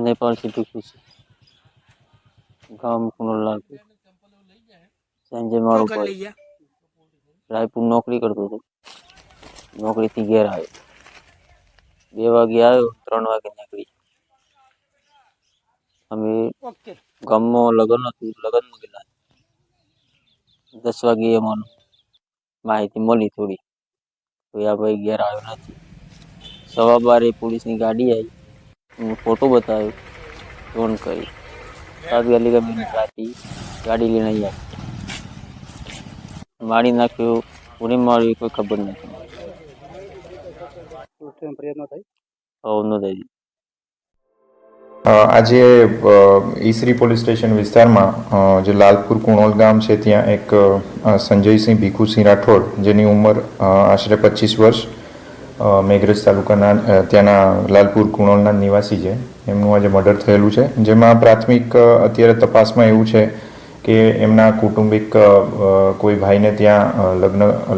नेपाल से भीखू से गांव कुनोला संजय मारू भाई रायपुर नौकरी करतो હતો नौकरी થી ઘેર આવ્યો 2 વાગે આવ્યો 3 વાગે નીકળી અમે ગામમાં લગન હતું લગનમાં ગયેલા 10 વાગે અમને માહિતી મળી થોડી તો આ ભાઈ ઘેર આવ્યો નથી 12:15 પોલીસની ગાડી આવી फोटो बतायो फोन करी तात्कालिक गाड़ी लेने आई मारी नाख्यो कोने मारी कोई खबर नहीं આજે ઈસરી પોલીસ સ્ટેશન વિસ્તારમાં જે લાલપુર કુણોલ ગામ છે ત્યાં એક સંજયસિંહ ભીખુસિંહ રાઠોડ જેની ઉંમર આશરે 25 વર્ષ મેઘરજ તાલુકાના ત્યાંના લાલપુર કુણોલના નિવાસી છે એમનું આજે મર્ડર થયેલું છે જેમાં પ્રાથમિક અત્યારે તપાસમાં એવું છે કે એમના કુટુંબિક કોઈ ભાઈને ત્યાં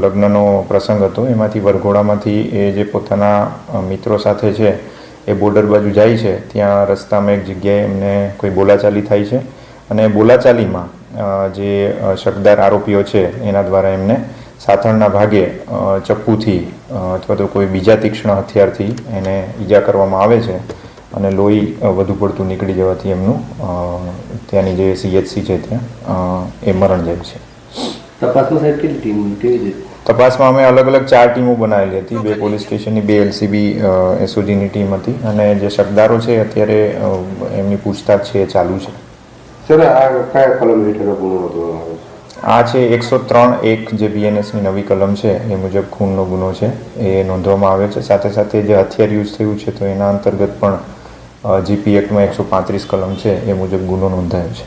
લગ્નનો પ્રસંગ હતો એમાંથી વરઘોડામાંથી એ જે પોતાના મિત્રો સાથે છે એ બોર્ડર બાજુ જાય છે ત્યાં રસ્તામાં એક જગ્યાએ એમને કોઈ બોલાચાલી થાય છે અને બોલાચાલીમાં જે શકદાર આરોપીઓ છે એના દ્વારા એમને સાથળના ભાગે ચપ્પુથી અથવા તો કોઈ બીજા તીક્ષ્ણ હથિયારથી એને ઈજા કરવામાં આવે છે અને લોહી વધુ પડતું નીકળી જવાથી એમનું ત્યાંની જે CHC છે ત્યાં એ મરણ જાય છે. તપાસમાં સાહેબ કેટલી ટીમ કેવી તપાસમાં અમે અલગ અલગ 4 ટીમો બનાવેલી હતી 2 પોલીસ સ્ટેશનની 2 LCB SOGની ટીમ હતી અને જે શકદારો છે અત્યારે એમની પૂછતાછ છે એ ચાલુ છે. સર આ કયા કલમ હેઠળ ગુનો હતો? આ છે 103(1) જે BNSની નવી કલમ છે એ મુજબ ખૂનનો ગુનો છે એ નોંધવામાં આવ્યો છે. સાથે સાથે જે હથિયાર યુઝ થયું છે તો એના અંતર્ગત પણ GP એક્ટમાં 135 કલમ છે એ મુજબ ગુનો નોંધાયો છે.